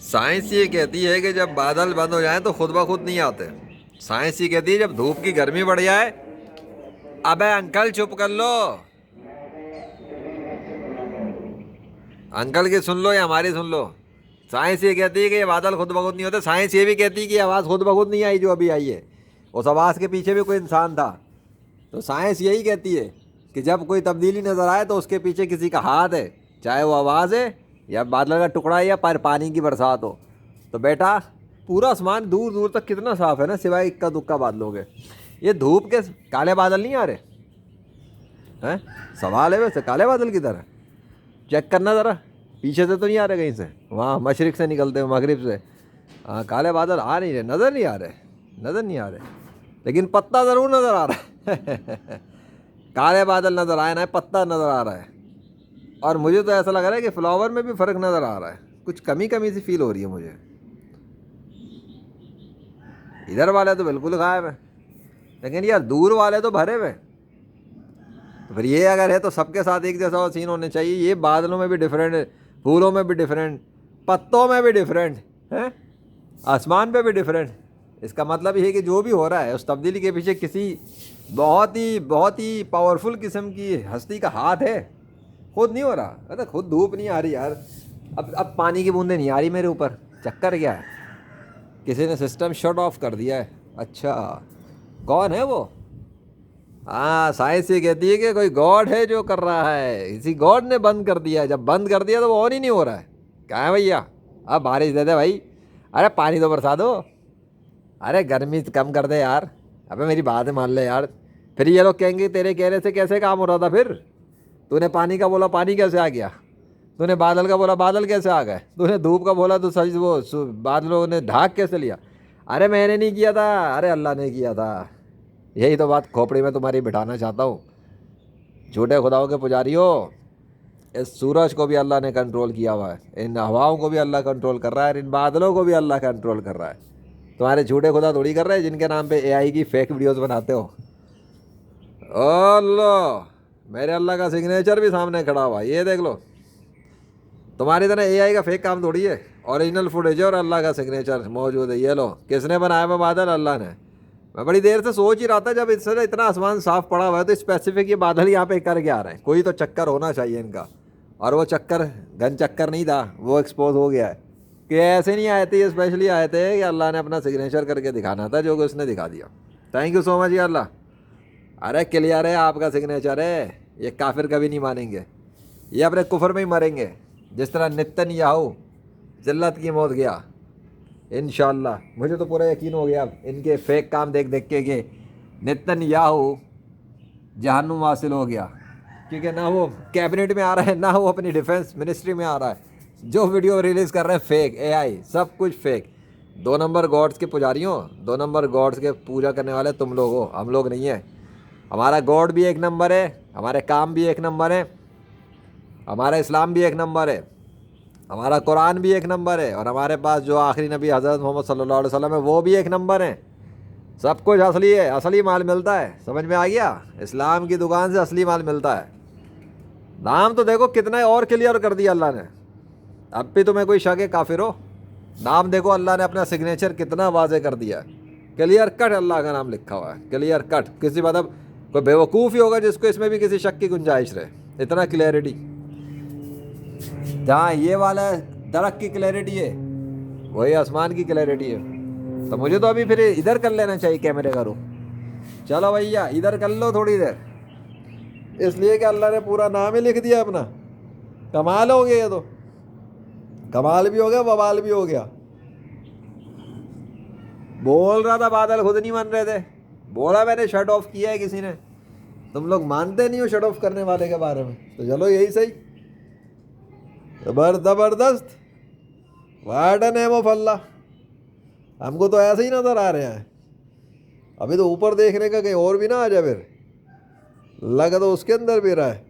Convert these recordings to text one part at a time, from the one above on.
Science یہ کہتی ہے کہ جب بادل بند ہو جائیں تو خود بخود نہیں آتے. سائنس یہ کہتی ہے جب دھوپ کی گرمی بڑھ جائے. ابے انکل چپ کر لو. انکل کی سن لو یا ہماری سن لو. سائنس یہ کہتی ہے کہ یہ بادل خود بخود نہیں ہوتے. سائنس یہ بھی کہتی ہے کہ یہ آواز خود بخود نہیں آئی جو ابھی آئی ہے. اس آواز کے پیچھے بھی کوئی انسان تھا. تو سائنس یہی کہتی ہے کہ جب کوئی تبدیلی نظر آئے تو اس کے پیچھے کسی کا ہاتھ ہے, چاہے وہ آواز ہے یا بادل کا ٹکڑا ہے یا پانی کی برسات ہو. تو بیٹا پورا آسمان دور دور تک کتنا صاف ہے نا, سوائے اکا دکا بادلوں کے. یہ دھوپ کے کالے بادل نہیں آ رہے ہیں. سوال ہے ویسے کالے بادل کی طرح چیک کرنا ذرا, پیچھے سے تو نہیں آ رہے کہیں سے, وہاں مشرق سے نکلتے ہیں مغرب سے. ہاں کالے بادل آ نہیں رہے, نظر نہیں آ رہے, نظر نہیں آ رہے, لیکن پتا ضرور نظر آ رہا ہے. کالے بادل نظر آئے نا, پتا نظر آ رہا ہے. اور مجھے تو ایسا لگ رہا ہے کہ فلاور میں بھی فرق نظر آ رہا ہے. کچھ کمی کمی سی فیل ہو رہی ہے مجھے. ادھر والے تو بالکل غائب ہیں, لیکن یار دور والے تو بھرے ہوئے. پھر یہ اگر ہے تو سب کے ساتھ ایک جیسا سین ہونے چاہیے. یہ بادلوں میں بھی ڈفرینٹ ہے, پھولوں میں بھی ڈفرینٹ, پتوں میں بھی ڈفرینٹ ہے, آسمان پہ بھی ڈفرینٹ. اس کا مطلب یہ ہے کہ جو بھی ہو رہا ہے اس تبدیلی کے پیچھے کسی بہت ہی پاورفل قسم کی ہستی کا ہاتھ ہے. خود نہیں ہو رہا. خود دھوپ نہیں آ رہی یار. اب پانی کی بوندیں نہیں آ رہی میرے اوپر. چکر کیا ہے؟ کسی نے سسٹم شٹ آف کر دیا ہے. اچھا کون ہے وہ؟ ہاں سائنس یہ کہتی ہے کہ کوئی گاڈ ہے جو کر رہا ہے. اسی گاڈ نے بند کر دیا ہے. جب بند کر دیا تو وہ آن ہی نہیں ہو رہا ہے. کہاں ہے بھیا؟ اب بارش دے دے بھائی. ارے پانی تو برسا دو. ارے گرمی کم کر دے یار. ابے میری بات مان لے یار. پھر یہ لوگ کہیں گے تیرے کہنے سے کیسے کام ہو رہا تھا. پھر تو نے پانی کا بولا پانی کیسے آ گیا, تو نے بادل کا بولا بادل کیسے آ گئے, تو نے دھوپ کا بولا تو سچ وہ بادلوں نے ڈھاک کیسے لیا. ارے میں نے نہیں کیا تھا, ارے اللہ نے کیا تھا. یہی تو بات کھوپڑی میں تمہاری بٹھانا چاہتا ہوں. جھوٹے خداؤں کے پجاری ہو. اس سورج کو بھی اللہ نے کنٹرول کیا ہوا ہے, ان ہواؤں کو بھی اللہ کنٹرول کر رہا ہے, ان بادلوں کو بھی اللہ کنٹرول کر رہا ہے. تمہارے جھوٹے خدا تھوڑی کر رہے ہیں جن کے نام پہ اے آئی کی فیک ویڈیوز بناتے ہو. اللہ میرے اللہ کا سگنیچر بھی سامنے کھڑا ہوا, یہ دیکھ لو. تمہاری طرح اے آئی کا فیک کام تھوڑی ہے. اوریجنل فوٹیج ہے اور اللہ کا سگنیچر موجود ہے. یہ لو کس نے بنایا ہوا بادل؟ اللہ نے. میں بڑی دیر سے سوچ ہی رہا تھا جب اس سے اتنا آسمان صاف پڑا ہوا ہے تو اسپیسیفک یہ بادل یہاں پہ کر کے آ رہے ہیں. کوئی تو چکر ہونا چاہیے ان کا, اور وہ چکر گن چکر نہیں تھا, وہ ایکسپوز ہو گیا ہے. کہ ایسے نہیں آئے تھے, اسپیشلی آئے تھے کہ اللہ نے اپنا سگنیچر کر کے دکھانا تھا, جو کہ اس نے دکھا دیا. تھینک یو سو مچ یا اللہ. ارے کلیئر ہے آپ کا سگنیچر ہے. یہ کافر کبھی نہیں مانیں گے, یہ اپنے کفر میں ہی مریں گے. جس طرح نتن یاہو ذلت کی موت گیا انشاءاللہ. مجھے تو پورا یقین ہو گیا اب ان کے فیک کام دیکھ دیکھ کے کہ نتن یاہو جہنم حاصل ہو گیا. کیونکہ نہ وہ کیبنٹ میں آ رہا ہے, نہ وہ اپنی ڈیفنس منسٹری میں آ رہا ہے. جو ویڈیو ریلیز کر رہے ہیں فیک, اے آئی, سب کچھ فیک. 2 نمبر گاڈس کے پجاریوں, 2 نمبر گاڈس کے پوجا کرنے والے تم لوگ ہو, ہم لوگ نہیں ہیں. ہمارا گاڈ بھی 1 نمبر ہے, ہمارے کام بھی 1 نمبر ہے, ہمارا اسلام بھی 1 نمبر ہے, ہمارا قرآن بھی 1 نمبر ہے, اور ہمارے پاس جو آخری نبی حضرت محمد صلی اللہ علیہ وسلم ہے وہ بھی 1 نمبر ہیں. سب کچھ اصلی ہے, اصلی مال ملتا ہے. سمجھ میں آ گیا؟ اسلام کی دکان سے اصلی مال ملتا ہے. نام تو دیکھو کتنا اور کلیئر کر دیا اللہ نے. اب بھی تمہیں کوئی شک ہے کافر ہو؟ نام دیکھو اللہ نے اپنا سگنیچر کتنا واضح کر دیا ہے. کلیئر کٹ اللہ کا نام لکھا ہوا ہے, کلیئر کٹ. کسی مطلب کوئی بیوقوف ہی ہوگا جس کو اس میں بھی کسی شک کی گنجائش رہے. اتنا کلیئرٹی. جہاں یہ والا درخت کی کلیئرٹی ہے وہی آسمان کی کلیئرٹی ہے. تو مجھے تو ابھی پھر ادھر کر لینا چاہیے کیمرے کا رخ. چلو بھیا ادھر کر لو تھوڑی دیر, اس لیے کہ اللہ نے پورا نام ہی لکھ دیا اپنا. کمال ہو گیا, یہ تو کمال بھی ہو گیا, وبال بھی ہو گیا. بول رہا تھا بادل خود نہیں مان رہے تھے, بولا میں نے شٹ آف کیا ہے کسی نے. تم لوگ مانتے نہیں ہو شٹ آف کرنے والے کے بارے میں, تو چلو یہی صحیح. زبردست. واٹ اے نیم آف اللہ. ہم کو تو ایسے ہی نظر آ رہے ہیں. ابھی تو اوپر دیکھنے کا کہیں اور بھی نہ آ جائے, پھر لگا تو اس کے اندر بھی رہا ہے.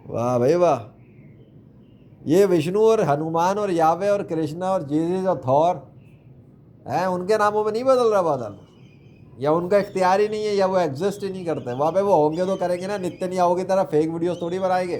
واہ بھائی واہ. یہ وشنو اور ہنومان اور یاوے اور کرشنا اور جیزس اور تھور ہیں, ان کے ناموں میں نہیں بدل رہا بادل, یا ان کا اختیار ہی نہیں ہے, یا وہ ایگزسٹ ہی نہیں کرتے. وہاں پہ وہ ہوں گے تو کریں گے نا. نتن یاہو کی طرح فیک ویڈیوز تھوڑی بنائیں گے.